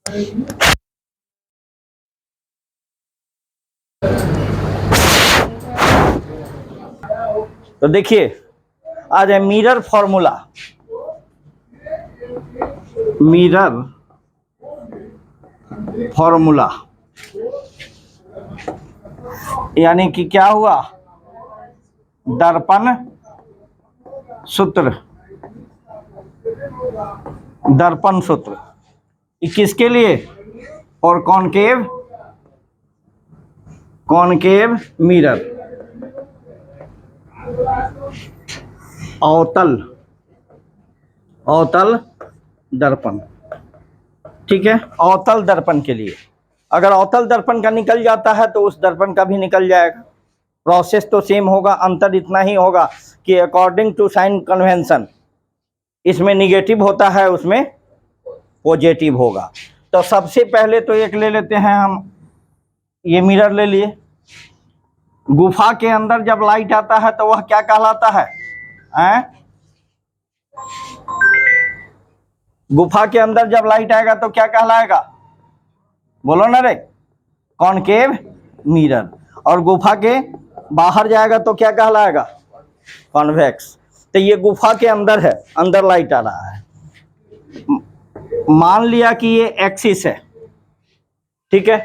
तो देखिए आज है मिरर फॉर्मूला। मिरर फॉर्मूला यानी कि क्या हुआ, दर्पण सूत्र। दर्पण सूत्र किसके लिए? और कॉनकेव, कॉनकेव मिरर, अवतल, अवतल दर्पण। ठीक है, अवतल दर्पण के लिए अगर अवतल दर्पण का निकल जाता है तो उस दर्पण का भी निकल जाएगा। प्रोसेस तो सेम होगा, अंतर इतना ही होगा कि अकॉर्डिंग टू साइन कन्वेंशन इसमें निगेटिव होता है, उसमें पॉजिटिव होगा। तो सबसे पहले तो एक ले लेते हैं हम, ये मिरर ले लिए। गुफा के अंदर जब लाइट आता है तो वह क्या कहलाता है? गुफा के अंदर जब लाइट आएगा तो क्या कहलाएगा? बोलो ना रे, कॉनकेव मिरर। और गुफा के बाहर जाएगा तो क्या कहलाएगा? कॉन्वेक्स। तो ये गुफा के अंदर है, अंदर लाइट आ रहा है। मान लिया कि ये एक्सिस है, ठीक है,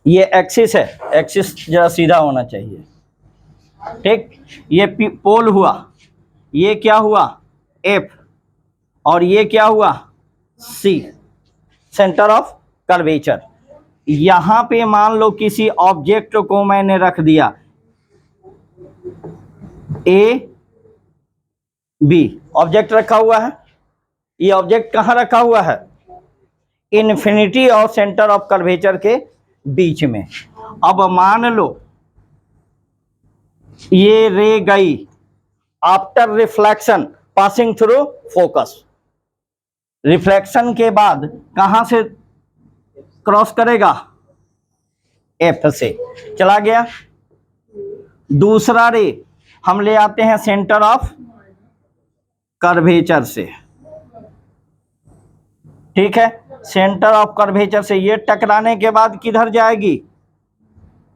ये एक्सिस है, एक्सिस जरा सीधा होना चाहिए, ठीक। ये पोल हुआ, ये क्या हुआ? एफ, और ये क्या हुआ? सी, सेंटर ऑफ कर्वेचर। यहां पे मान लो किसी ऑब्जेक्ट को मैंने रख दिया ए बी, ऑब्जेक्ट रखा हुआ है। ये ऑब्जेक्ट कहां रखा हुआ है? इन्फिनिटी और सेंटर ऑफ कर्वेचर के बीच में। अब मान लो ये रे गई after reflection passing through focus. Reflection के बाद कहां से क्रॉस करेगा? एफ से चला गया। दूसरा रे हम ले आते हैं सेंटर ऑफ कर्वेचर से, ठीक है। सेंटर ऑफ कर्वेचर से ये टकराने के बाद किधर जाएगी?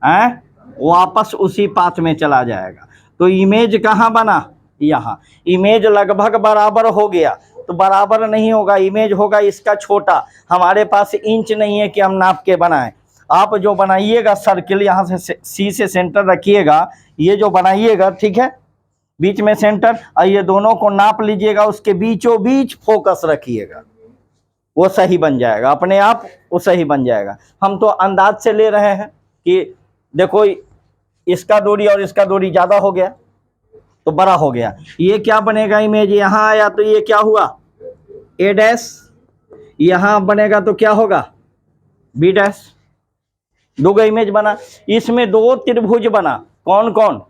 वापस उसी पाथ में चला जाएगा। तो इमेज कहाँ बना? यहाँ। इमेज लगभग बराबर हो गया, तो बराबर नहीं होगा, इमेज होगा इसका छोटा। हमारे पास इंच नहीं है कि हम नाप के बनाएं। आप जो बनाइएगा सर्किल, यहाँ से सी से सेंटर रखिएगा, ये जो बनाइएगा, ठीक है, बीच में सेंटर, और ये दोनों को नाप लीजिएगा, उसके बीचों बीच फोकस रखिएगा, वो सही बन जाएगा, अपने आप वो सही बन जाएगा। हम तो अंदाज से ले रहे हैं कि देखो इसका दूरी और इसका दूरी ज़्यादा हो गया तो बड़ा हो गया। ये क्या बनेगा? इमेज यहाँ आया तो ये क्या हुआ? ए डैश। यहाँ बनेगा तो क्या होगा? B dash. दो इमेज बना, इसमें दो त्रिभुज बना। कौन कौन?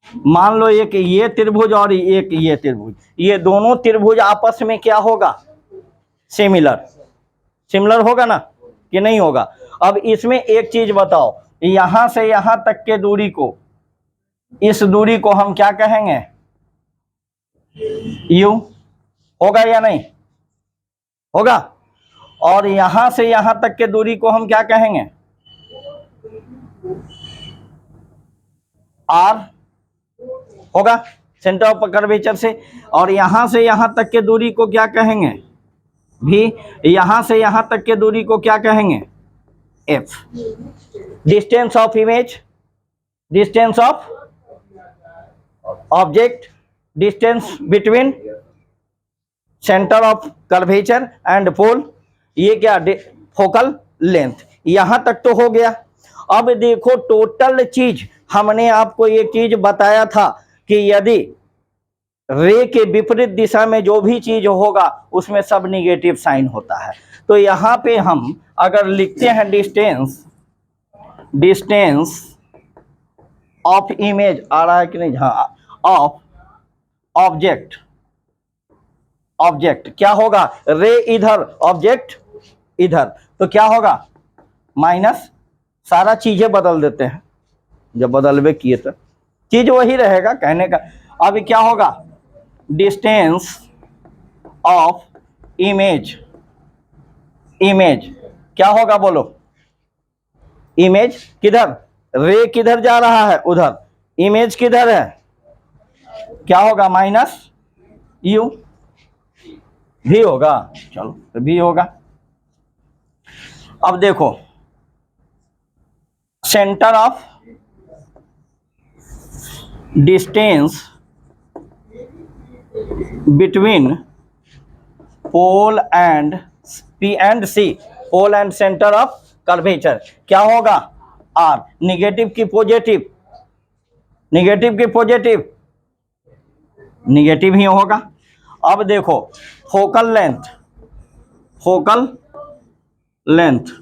मान लो एक ये त्रिभुज और एक ये त्रिभुज, ये दोनों त्रिभुज आपस में क्या होगा? सिमिलर। सिमिलर होगा ना कि नहीं होगा? अब इसमें एक चीज बताओ, यहां से यहां तक के दूरी को, इस दूरी को हम क्या कहेंगे? यू। होगा या नहीं होगा? और यहां से यहां तक के दूरी को हम क्या कहेंगे? आर। होगा, सेंटर ऑफ कर्वेचर से। और यहां से यहां तक के दूरी को क्या कहेंगे? भी। यहां से यहां तक के दूरी को क्या कहेंगे? F. Distance of image, distance of object, distance between centre of curvature and pole, ये क्या? Focal length. यहां तक तो हो गया। अब देखो टोटल चीज, हमने आपको ये चीज बताया था कि यदि रे के विपरीत दिशा में जो भी चीज होगा उसमें सब निगेटिव साइन होता है। तो यहाँ पे हम अगर लिखते हैं डिस्टेंस, डिस्टेंस ऑफ इमेज, आ रहा है कि नहीं? हाँ, ऑफ ऑब्जेक्ट। ऑब्जेक्ट क्या होगा? रे इधर, ऑब्जेक्ट इधर, तो क्या होगा? माइनस। सारा चीजें बदल देते हैं, जब बदलवे किए तो चीज वही रहेगा कहने का। अब क्या होगा? डिस्टेंस ऑफ इमेज, इमेज क्या होगा बोलो, इमेज किधर, रे किधर जा रहा है उधर, इमेज किधर है, क्या होगा माइनस यू, भी होगा, चलो भी होगा। अब देखो centre of distance between pole and P and C, pole and centre of curvature क्या होगा, आर, निगेटिव की पॉजिटिव, निगेटिव की पॉजिटिव, निगेटिव ही होगा। अब देखो फोकल लेंथ, फोकल लेंथ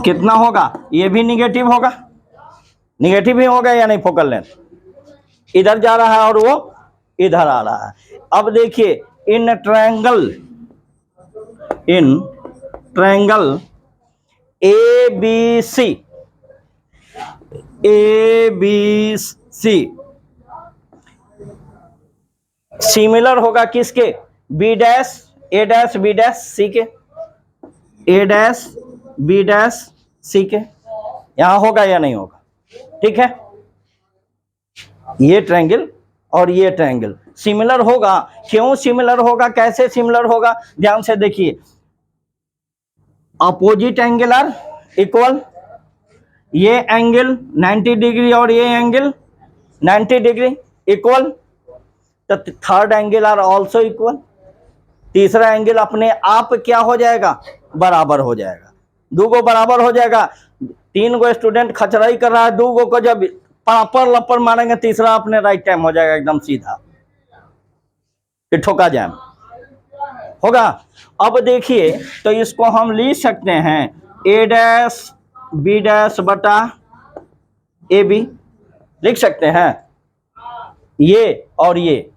कितना होगा, ये भी निगेटिव होगा, निगेटिव ही होगा या नहीं, फोकल लेंथ इधर जा रहा है और वो इधर आ रहा है। अब देखिए in triangle, in triangle A B C, A B C similar होगा किसके, B dash, A dash B dash C के, A dash B dash C के, यहां होगा या नहीं होगा, ठीक है। ये ट्रायंगल और ये ट्रायंगल सिमिलर होगा, क्यों सिमिलर होगा, कैसे सिमिलर होगा, ध्यान से देखिए, अपोजिट एंगल आर इक्वल, ये एंगल 90 डिग्री और ये एंगल 90 डिग्री इक्वल, तो third angle are also equal, तीसरा एंगल अपने आप क्या हो जाएगा, बराबर हो जाएगा, दो गो बराबर हो जाएगा। तीन गो स्टूडेंट खचराई कर रहा है, दो गो को जब पापर लपर मारेंगे तीसरा अपने राइट टाइम हो जाएगा एकदम सीधा, फिर ठोका जाए होगा। अब देखिए तो इसको हम लिख सकते हैं ए डैश बी डैश बटा ए बी, लिख सकते हैं, ये और ये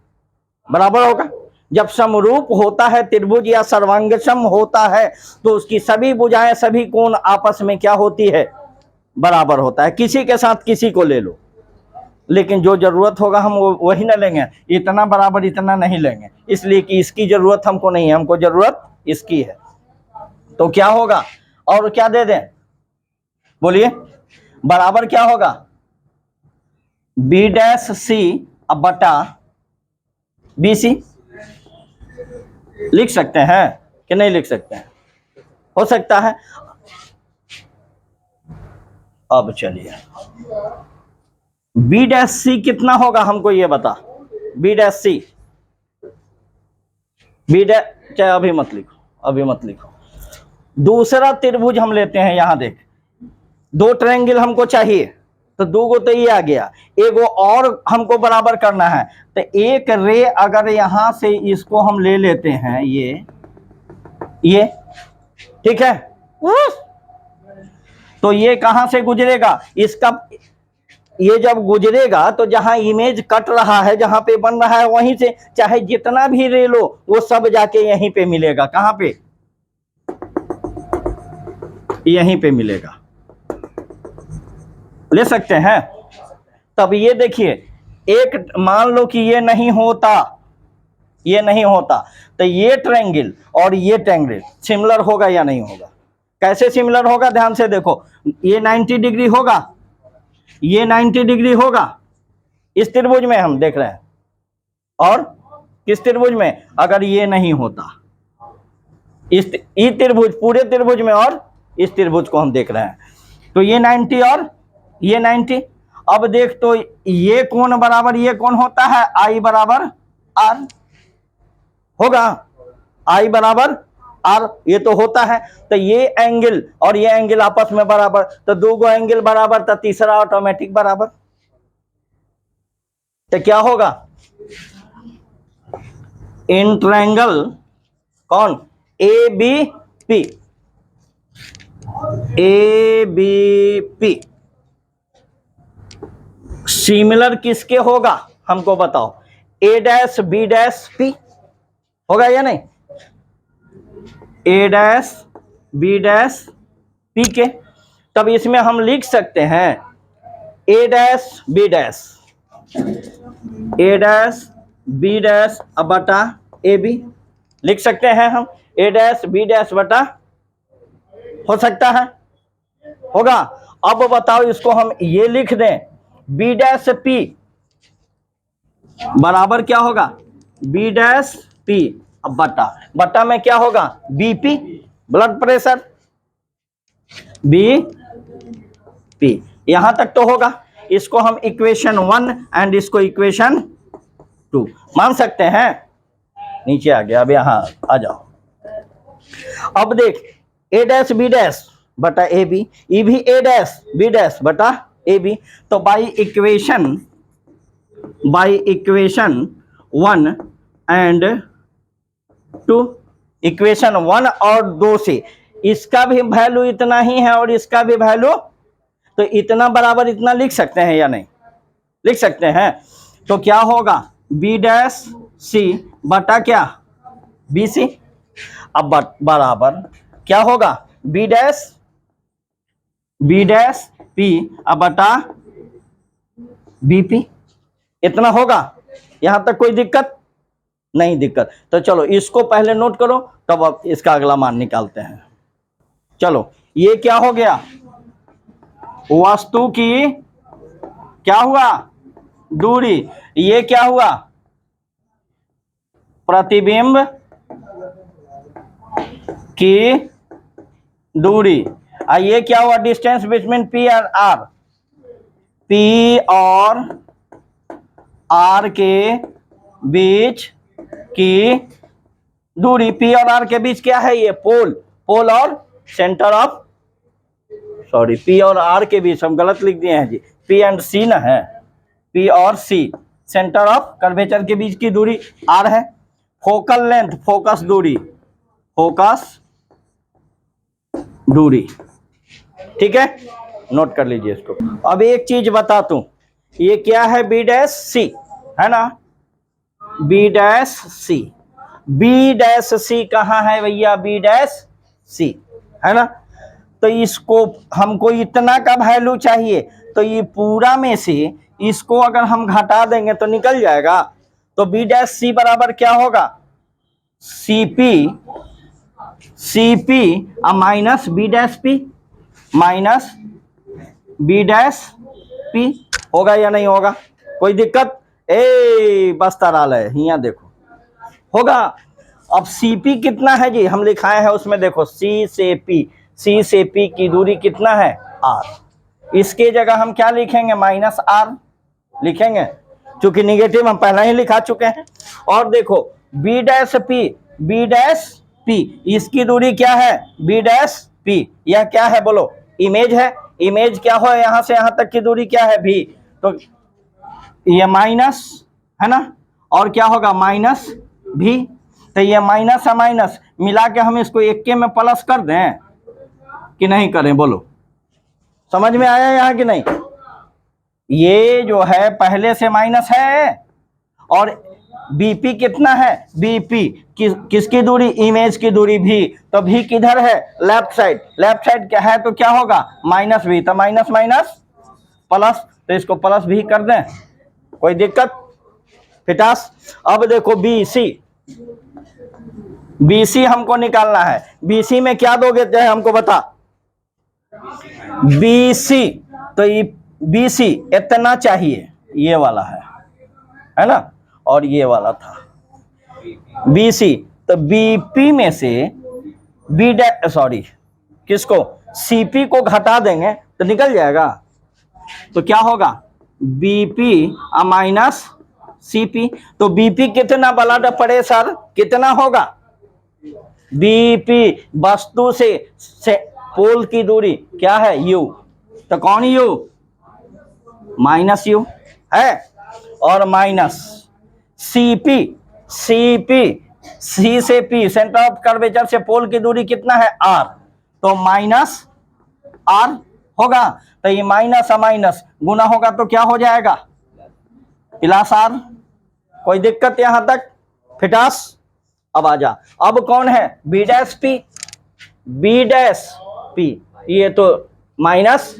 बराबर होगा। जब समरूप होता है त्रिभुज या सर्वांगसम होता है तो उसकी सभी भुजाएं, सभी कोण आपस में क्या होती है, बराबर होता है। किसी के साथ किसी को ले लो, लेकिन जो जरूरत होगा हम वही ना लेंगे, इतना बराबर इतना नहीं लेंगे, इसलिए कि इसकी जरूरत हमको नहीं है, हमको जरूरत इसकी है। तो क्या होगा, और क्या दे दें बोलिए, बराबर क्या होगा, बी डैश सी अब बटा बी सी, लिख सकते हैं कि नहीं लिख सकते हैं, हो सकता है। अब चलिए बी डैश सी कितना होगा हमको ये बता, बी डैश सी, बी डैश, चाहे अभी मत लिखो, अभी मत लिखो, दूसरा त्रिभुज हम लेते हैं, यहां देख दो ट्रायंगल हमको चाहिए, तो दो गो तो ये आ गया, एक गो और हमको बराबर करना है, तो एक रे अगर यहां से इसको हम ले लेते हैं, ये ठीक है, तो ये कहां से गुजरेगा, इसका ये जब गुजरेगा तो जहां इमेज कट रहा है, जहां पे बन रहा है, वहीं से चाहे जितना भी रे लो वो सब जाके यहीं पे मिलेगा, कहां पे, यहीं पे मिलेगा, ले सकते हैं। तब ये देखिए, एक मान लो कि ये नहीं होता, ये नहीं होता, तो ये ट्रायंगल और ये ट्रायंगल सिमिलर होगा या नहीं होगा, कैसे सिमिलर होगा, ध्यान से देखो, ये 90 डिग्री होगा, ये 90 डिग्री होगा, इस त्रिभुज में हम देख रहे हैं, और किस त्रिभुज में, अगर ये नहीं होता, इस त्रिभुज, पूरे त्रिभुज में, और इस त्रिभुज को हम देख रहे हैं, तो ये 90 और ये 90। अब देख तो ये कोण बराबर ये कोण होता है, आई बराबर आर होगा, आई बराबर आर, ये तो होता है, तो ये एंगल और ये एंगल आपस में बराबर, तो दो गो एंगल बराबर, तो तीसरा ऑटोमेटिक बराबर, तो क्या होगा, इन ट्रायंगल कौन, A B P, A B P similar किसके होगा हमको बताओ, A dash B dash P होगा या नहीं, A dash B dash P के, तब इसमें हम लिख सकते हैं ए dash B dash, A dash B dash अब बटा ए बी लिख सकते हैं हम, ए डैश बी डैश बटा, हो सकता है, होगा। अब बताओ इसको हम ये लिख दें, बी डैश पी बराबर क्या होगा, बी डैश पी, अब बटा, बटा में क्या होगा, BP blood pressure, B P, यहां तक तो होगा। इसको हम इक्वेशन 1 एंड इसको इक्वेशन 2 मान सकते हैं। नीचे आ गया, अब यहां आ जाओ। अब देख, ए डैश बी डैश बटा ए बी, ई भी ए डैश बी डैश बटा ए बी, तो बाई इक्वेशन 1 एंड 2, इक्वेशन 1 और 2 से इसका भी वैल्यू इतना ही है और इसका भी वैल्यू, तो इतना बराबर इतना लिख सकते हैं या नहीं, लिख सकते हैं। तो क्या होगा, बी डैश सी बटा क्या, बी सी, अब बराबर क्या होगा, बी डैश पी अब बटा बी पी, इतना होगा। यहां तक कोई दिक्कत नहीं, दिक्कत तो चलो इसको पहले नोट करो, तब अब इसका अगला मान निकालते हैं। चलो ये क्या हो गया, वस्तु की क्या हुआ, दूरी, ये क्या हुआ, प्रतिबिंब की दूरी, और ये क्या हुआ, डिस्टेंस बिटवीन पी और आर, पी और आर के बीच की दूरी, पी और आर के बीच क्या है, ये पोल और सेंटर ऑफ, सॉरी पी और आर के बीच हम गलत लिख दिए हैं जी, पी एंड सी ना है, पी और सी सेंटर ऑफ कर्वेचर के बीच की दूरी आर है। फोकल लेंथ, फोकस दूरी, ठीक है, नोट कर लीजिए इसको। अब एक चीज बता दूं, ये क्या है, बी डैश सी है ना, बी डैश सी कहाँ है भैया, बी डैश सी है ना। तो इसको हमको इतना का वैल्यू चाहिए, तो ये पूरा में से इसको अगर हम घटा देंगे तो निकल जाएगा। तो बी डैश सी बराबर क्या होगा, CP minus B dash P, होगा या नहीं होगा, कोई दिक्कत, बस तराल है यहाँ देखो, होगा। अब सीपी कितना है जी, हम लिखाए हैं उसमें देखो, सी से पी की दूरी कितना है, आर, इसके जगह हम क्या लिखेंगे, माइनस आर लिखेंगे, क्योंकि निगेटिव हम पहले ही लिखा चुके हैं। और देखो बी डैश पी इसकी दूरी क्या है, बी डैश पी, यह क्या है बोलो, इमेज है, इमेज क्या हो, यहां से यहां तक की दूरी क्या है, भी, तो ये माइनस है ना, और क्या होगा, माइनस भी, तो ये माइनस है, माइनस मिला के हम इसको एक के में प्लस कर दें कि नहीं करें, बोलो समझ में आया यहाँ कि नहीं। ये जो है पहले से माइनस है, और बीपी कितना है, बीपी किसकी दूरी, इमेज की दूरी भी, तो भी किधर है, लेफ्ट साइड क्या है, तो क्या होगा, माइनस भी, तो माइनस प्लस, तो इसको प्लस भी कर दें, कोई दिक्कत, फिटास। अब देखो बीसी हमको निकालना है, बीसी में क्या दोगे चाहे हमको बता, बीसी, तो ये बीसी इतना चाहिए, ये वाला है ना, और ये वाला था बीसी, तो बीपी में से किसको, सीपी को घटा देंगे तो निकल जाएगा। तो क्या होगा, बीपी माइनस सीपी, तो बीपी कितना ब्लड प्रेशर कितना होगा, बीपी वस्तु से पोल की दूरी क्या है, यू, तो कौन यू, माइनस यू है, और माइनस सीपी सी से पी सेंटर ऑफ कर्वेचर से पोल की दूरी कितना है, आर, तो माइनस आर होगा, तो ये माइनस गुना होगा तो क्या हो जाएगा, प्लस आर, कोई दिक्कत यहां तक, फिटास। अब आ जा, अब कौन है, बी डैश पी, ये तो माइनस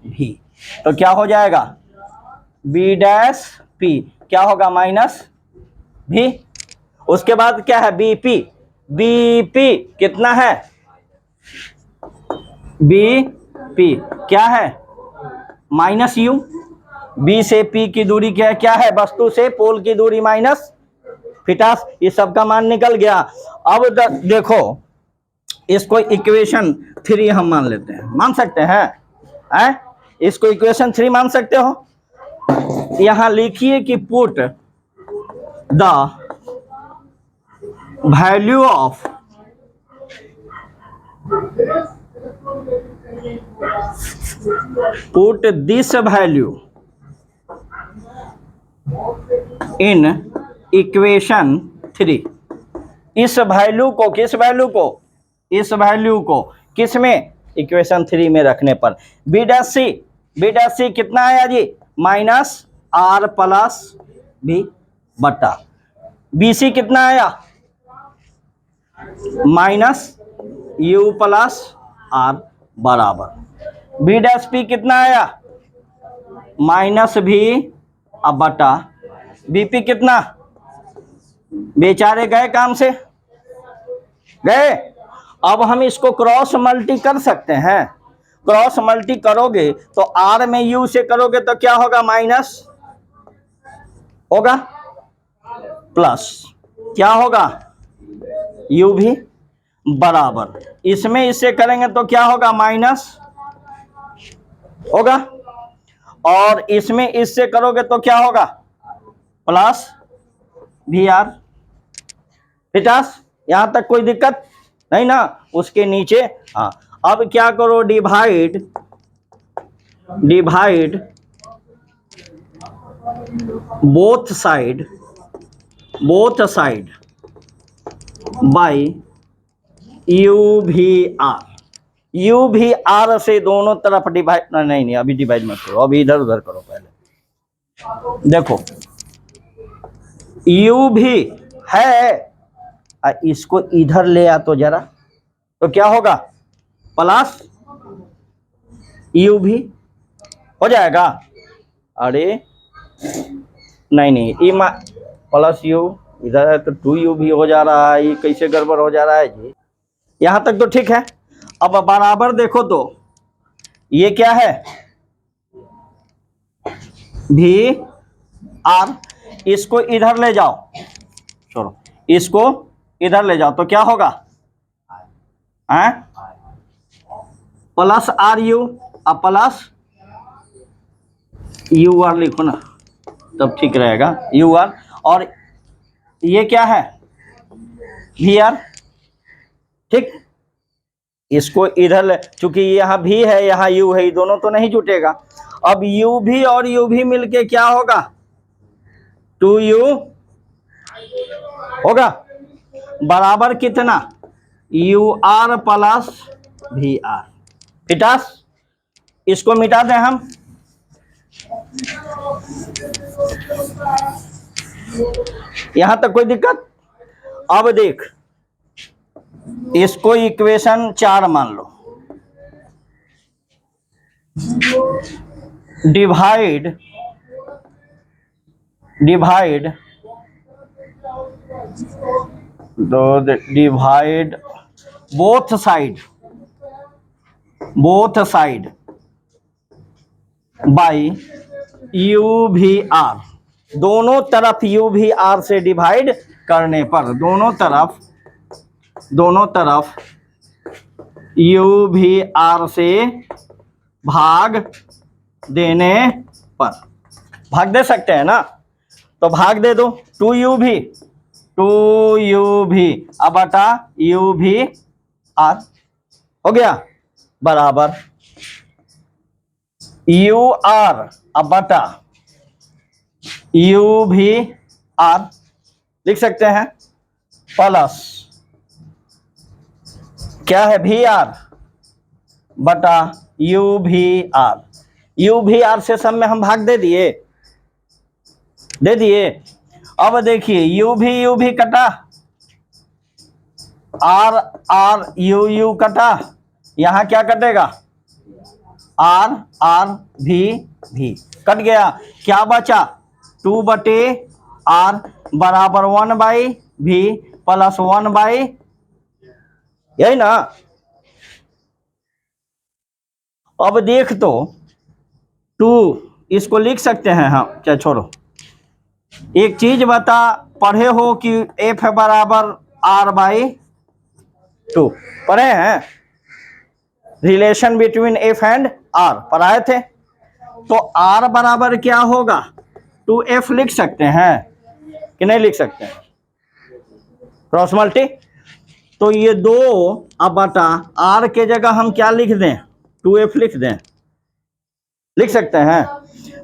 भी, तो क्या हो जाएगा, बी डैश पी क्या होगा, माइनस भी। उसके बाद क्या है, बीपी। बीपी कितना है, बीपी क्या है, माइनस यू। बी से पी की दूरी क्या है, क्या है, वस्तु से पोल की दूरी माइनस फिटास। ये सब का मान निकल गया। अब देखो इसको इक्वेशन 3 हम मान लेते हैं, मान सकते हैं, इसको इक्वेशन 3 मान सकते हो। यहां लिखिए कि put the value of put this value in equation 3। इस वैल्यू को, किस वैल्यू को, इस वैल्यू को किस में, इक्वेशन 3 में रखने पर बी डैश सी, बी डैश सी कितना आया जी, माइनस आर प्लस बी बटा बी सी कितना आया, माइनस यू प्लस आर बराबर बी डैश पी कितना आया, माइनस भी अब बटा बीपी कितना, बेचारे गए काम से, गए। अब हम इसको क्रॉस मल्टी कर सकते हैं। क्रॉस मल्टी करोगे तो आर में यू से करोगे तो क्या होगा, माइनस होगा प्लस क्या होगा, यू भी बराबर, इसमें इससे करेंगे तो क्या होगा, माइनस होगा, और इसमें इससे करोगे तो क्या होगा, प्लस वी आर। फिटास, यहां तक कोई दिक्कत नहीं ना। उसके नीचे हाँ, अब क्या करो, divide, divide both side, both side by you भी आर। यू भी आर से दोनों तरफ डिवाइड, नहीं अभी डिवाइड मत करो, अभी इधर उधर करो पहले। देखो यू भी है, इसको इधर ले आ तो जरा, तो क्या होगा, प्लस यू भी हो जाएगा। अरे नहीं ई प्लस यू इधर है तो 2u भी हो जा रहा है, ये कैसे गड़बड़ हो जा रहा है जी। यहां तक तो ठीक है। अब बराबर देखो तो ये क्या है, भी आर, इसको इधर ले जाओ, छोड़ो, इसको इधर ले जाओ तो क्या होगा, प्लस आर यू, अब प्लस यू आर लिखो ना, तब ठीक रहेगा, यू आर। और ये क्या है, वी आर, ठीक। इसको इधर, चूंकि यहाँ भी है यहाँ यू है, ये दोनों तो नहीं जुटेगा। अब यू भी और यू भी मिलके क्या होगा, 2u होगा, बराबर कितना, u r plus v r. फिटास, इसको मिटा दें हम, यहां तक कोई दिक्कत। अब देख, इसको इक्वेशन 4 मान लो, डिवाइड, डिवाइड तो divide both side, both side by you भी आर। दोनों तरफ यू भी आर से डिवाइड करने पर, दोनों तरफ, दोनों तरफ यू भी आर से भाग देने पर, भाग दे सकते हैं ना, तो भाग दे दो, 2u भी, 2u भी अब बटा यू भी आर हो गया, बराबर यू आर अब बटा यू भी आर लिख सकते हैं, प्लस क्या है, भी आर बटा यू भी आर। यू भी आर से सब में हम भाग दे दिए, दे दिए। अब देखिए यू भी कटा, आर आर यू कटा, यहां क्या कटेगा, आर आर भी कट गया, क्या बचा, 2 बटे आर बराबर 1/v प्लस 1/, यही ना। अब देख तो 2 इसको लिख सकते हैं, हाँ क्या छोड़ो। एक चीज बता, पढ़े हो कि एफ बराबर r/2, पढ़े हैं relation between F and R, पढ़ाए थे। तो आर बराबर क्या होगा, 2f लिख सकते हैं कि नहीं लिख सकते हैं, क्रॉस मल्टी। तो ये 2 अब बटा आर के जगह हम क्या लिख दें, 2f लिख दें, लिख सकते हैं।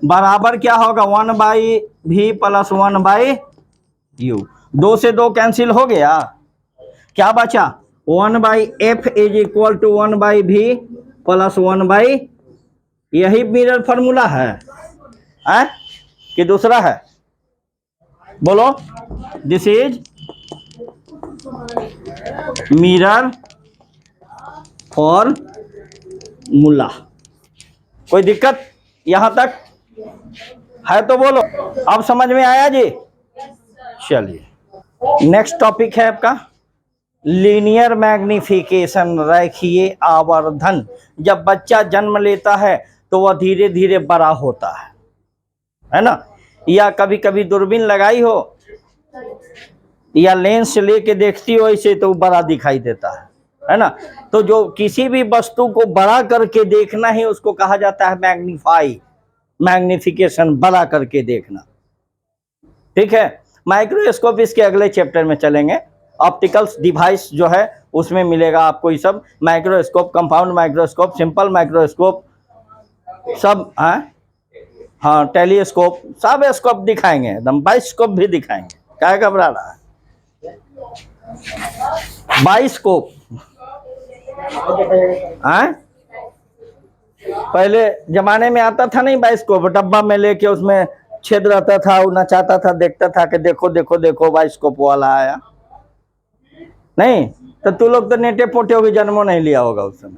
बराबर क्या होगा 1/v प्लस 1/u, 2 से 2 कैंसिल हो गया, क्या बचा 1/f is equal to 1/v plus 1/, यही मिरर फॉर्मूला है कि दूसरा है, बोलो। This is mirror formula. कोई दिक्कत यहां तक है तो बोलो, अब समझ में आया जी। चलिए नेक्स्ट टॉपिक है आपका लीनियर मैग्निफिकेशन, रेखीय आवर्धन। जब बच्चा जन्म लेता है तो वह धीरे धीरे बड़ा होता है ना। या कभी कभी दूरबीन लगाई हो या लेंस लेके देखती हो इसे तो बड़ा दिखाई देता है ना। तो जो किसी भी वस्तु को बड़ा करके देखना है उसको कहा जाता है मैग्नीफाई, मैग्निफिकेशन, बड़ा करके देखना। ठीक है, माइक्रोस्कोप इसके अगले चैप्टर में चलेंगे। ऑप्टिकल्स डिवाइस जो है उसमें मिलेगा आपको ये सब, microscope, compound microscope, simple microscope, सब है। हाँ टेलीस्कोप, सब स्कोप दिखाएंगे, एकदम बाइस्कोप भी दिखाएंगे, क्या घबरा रहा है। बाइस्कोप है, पहले जमाने में आता था नहीं बाइस्कोप, डब्बा में लेके उसमें छेद रहता था, वो नचाता था, देखता था कि देखो देखो देखो बाइस्कोप वाला आया। नहीं तो तू लोग तो नेटे पोटे होगी, जन्मों नहीं लिया होगा उस समय।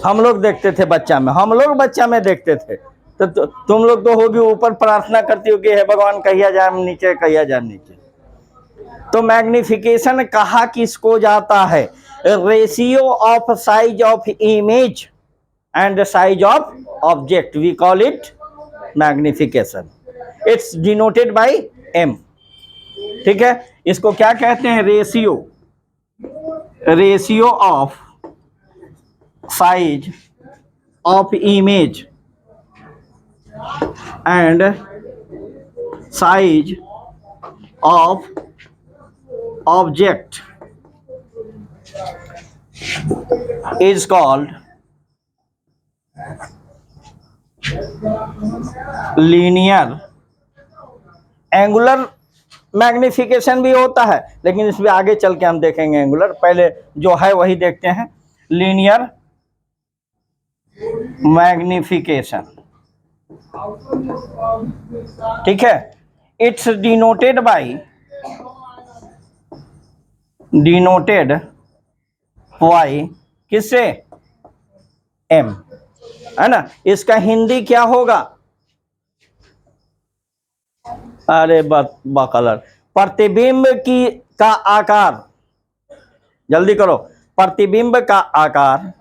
हम लोग देखते थे बच्चा में, हम लोग बच्चा में देखते थे। तो तुम लोग तो होगी ऊपर प्रार्थना करती होगी, हे भगवान कहिया जाए नीचे, कहिया जाए नीचे। तो मैग्निफिकेशन कहा किसको जाता है, ratio of size of image and size of object, we call it magnification. It's denoted by m। ठीक है, इसको क्या कहते हैं, ratio, ratio of size of image and size of object is called linear. Angular magnification भी होता है, लेकिन इसमें आगे चल के हम देखेंगे एंगुलर, पहले जो है वही देखते हैं। लीनियर मैग्निफिकेशन, ठीक है, it's denoted bye, denoted by किससे, m, है ना। इसका हिंदी क्या होगा, अरे बकलर, प्रतिबिंब की का आकार, जल्दी करो, प्रतिबिंब का आकार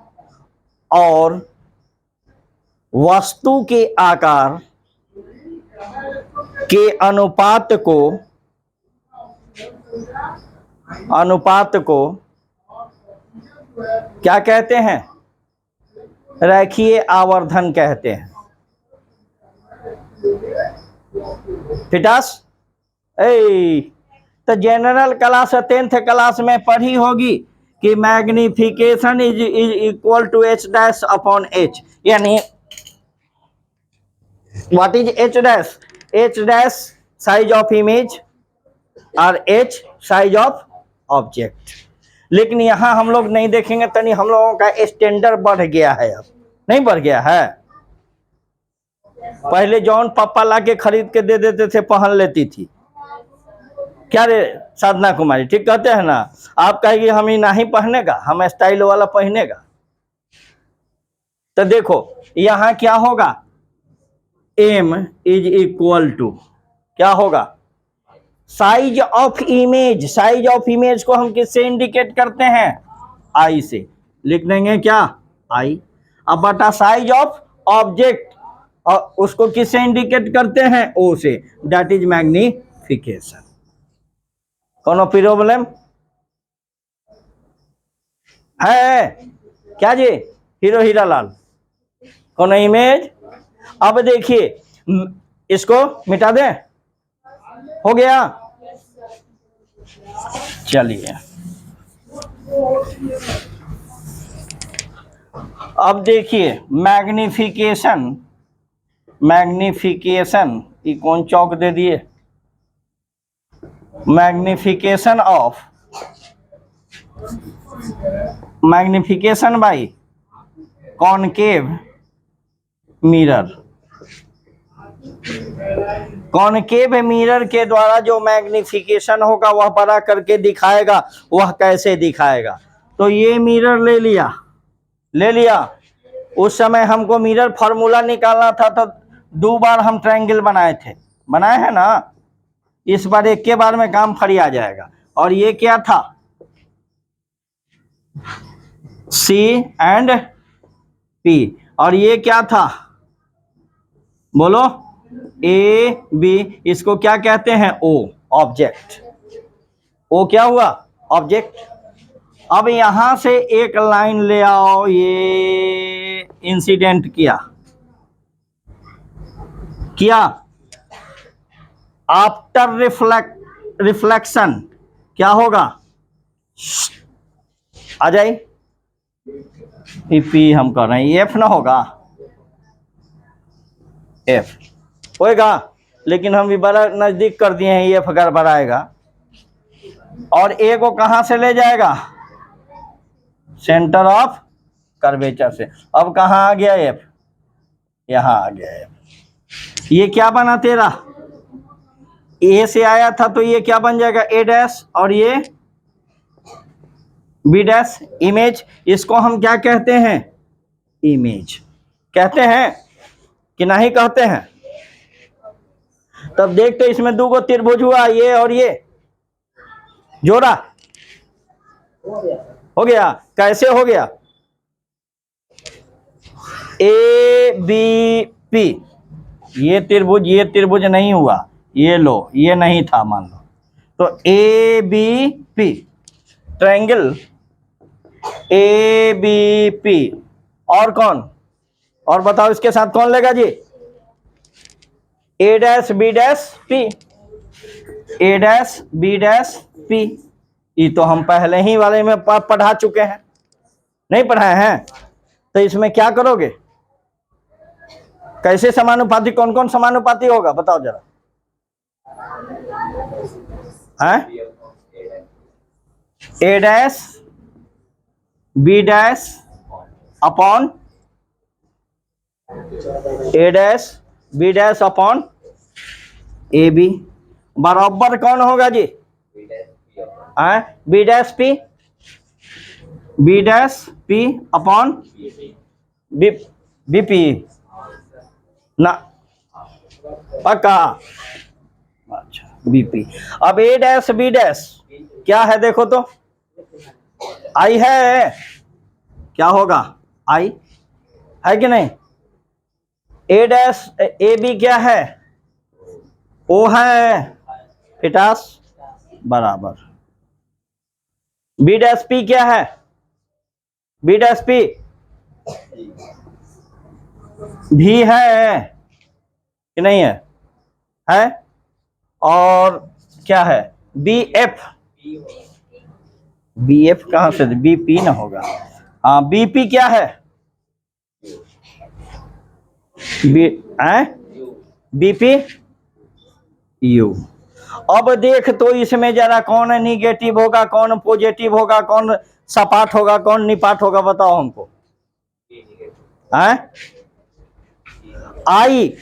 और वस्तु के आकार के अनुपात को क्या कहते हैं, रेखीय आवर्धन कहते हैं। फिटास तो जनरल क्लास 10th क्लास में पढ़ी होगी कि magnification is equal to h dash upon h, यानी what is h dash, h dash size of image और h साइज ऑफ ऑब्जेक्ट। लेकिन यहाँ हम लोग नहीं देखेंगे, तनी हम लोगों का स्टैंडर्ड बढ़ गया है, अब नहीं बढ़ गया है। पहले जौन पापा ला के खरीद के दे देते थे पहन लेती थी, क्या रे साधना कुमारी, ठीक कहते हैं ना। आप कहेगी हम ही नहीं पहनेगा, हम स्टाइल वाला पहनेगा। तो देखो यहाँ क्या होगा, m इज इक्वल टू क्या होगा, size of image, size of image को हम किससे इंडिकेट करते हैं? आई से। लिख देंगे क्या? आई। अब बटा साइज ऑफ ऑब्जेक्ट, और उसको किससे इंडिकेट करते हैं? ओ से, दैट इज मैग्निफिकेशन। कोनो प्रॉब्लम है क्या जी? हीरो हीरा लाल, कोनो इमेज? अब देखिए, इसको मिटा दें, हो गया? चलिए, अब देखिए मैग्निफिकेशन, मैग्निफिकेशन ये कौन चौक दे दिए? Magnification of, magnification by concave mirror, concave mirror के द्वारा जो मैग्निफिकेशन होगा वह बड़ा करके दिखाएगा। वह कैसे दिखाएगा? तो ये मिरर ले लिया, ले लिया। उस समय हमको मिरर फॉर्मूला निकालना था, तो 2 बार हम ट्रायंगल बनाए थे, बनाए हैं ना? इस बार एक के बार में काम फरी आ जाएगा। और ये क्या था? C and P। और ये क्या था? बोलो। A B, इसको क्या कहते हैं? O, object. O क्या हुआ? ऑब्जेक्ट। अब यहां से एक लाइन ले आओ, ये इंसिडेंट किया, किया आफ्टर रिफ्लेक्शन क्या होगा? आ जाए, पी हम कर रहे हैं, एफ ना होगा? एफ होएगा, लेकिन हम भी बड़ा नजदीक कर दिए हैं, एफ गड़बड़ाएगा। और ए को कहां से ले जाएगा? सेंटर ऑफ कर्वेचर से। अब कहां आ गया एफ? यहां आ गया एफ। ये क्या बना तेरा? ए से आया था, तो ये क्या बन जाएगा? ए डैश, और ये बी डैश। इमेज, इसको हम क्या कहते हैं? इमेज कहते हैं कि नहीं कहते हैं? तब देखते इसमें 2 त्रिभुज हुआ, ये और ये जोड़ा, हो गया। कैसे हो गया? ए बी पी, ये त्रिभुज नहीं हुआ, ये लो, ये नहीं था मान लो, तो A B P triangle A B P. और कौन? और बताओ इसके साथ कौन लेगा जी? A dash B dash P, A dash B dash P. ये तो हम पहले ही वाले में पढ़ा चुके हैं, नहीं पढ़ाए हैं? तो इसमें क्या करोगे? कैसे समानुपाती, कौन कौन समानुपाती होगा बताओ जरा? हैं? ए dash B dash upon a dash B dash upon a b, बराबर कौन होगा जी? B dash p, b dash p upon b p ना, पक्का? अच्छा, बीपी। अब ए डैश बी डैश क्या है देखो तो? आई है, क्या होगा? आई है कि नहीं? ए डैश ए बी क्या है? ओ है, 50 बराबर। बी डैश पी क्या है? बी डैश पी भी है कि नहीं है? है। और क्या है? बी एफ, बी एफ कहां से? बी पी ना होगा? हाँ, बी पी क्या है? B P U. अब देख तो इसमें जरा कौन निगेटिव होगा, कौन पॉजिटिव होगा, कौन सपाट होगा, कौन निपाट होगा, बताओ हमको। आई।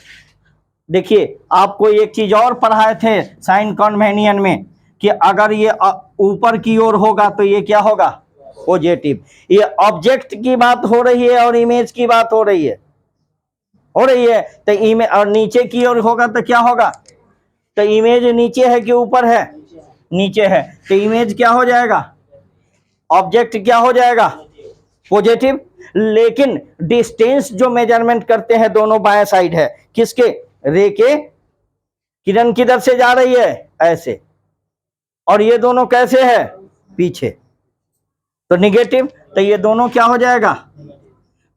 देखिए, आपको एक चीज और पढ़ाए थे साइन कन्वेनियन में, कि अगर ये ऊपर की ओर होगा तो ये क्या होगा? पॉजिटिव। ये ऑब्जेक्ट की बात हो रही है और इमेज की बात हो रही है, तो इमेज, और नीचे की ओर होगा तो क्या होगा? तो इमेज नीचे है कि ऊपर है? नीचे है, तो इमेज क्या हो जाएगा? ऑब्जेक्ट क्या हो जाएगा? पॉजिटिव। लेकिन डिस्टेंस जो मेजरमेंट करते हैं दोनों बाएं साइड है, किसके? रे के। किरण किधर से जा रही है? ऐसे, और ये दोनों कैसे है? पीछे, तो निगेटिव। तो ये दोनों क्या हो जाएगा?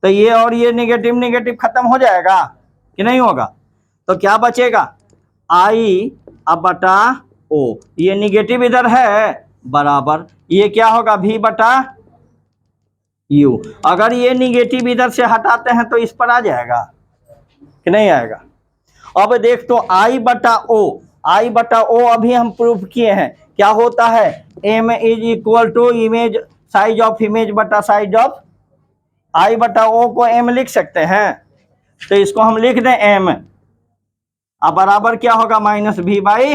तो ये और ये निगेटिव निगेटिव खत्म हो जाएगा कि नहीं होगा? तो क्या बचेगा? आई अब बटा ओ, ये निगेटिव इधर है बराबर, ये क्या होगा? भी बटा यू। अगर ये निगेटिव इधर से हटाते हैं तो इस पर आ जाएगा कि नहीं आएगा? अब देख, तो आई बटा ओ, आई बटा ओ अभी हम प्रूफ किए हैं क्या होता है? M is equal to image, size of image बटा साइज ऑफ आई बटा ओ को एम लिख सकते हैं, तो इसको हम लिख दें एम, अब बराबर क्या होगा? माइनस भी by,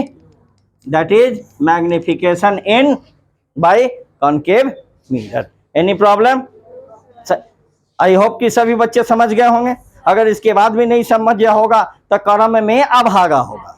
that is magnification in by concave mirror. Any problem? I hope कि सभी बच्चे समझ गए होंगे। अगर इसके बाद भी नहीं समझ गया होगा तो क्रम में अभागा होगा।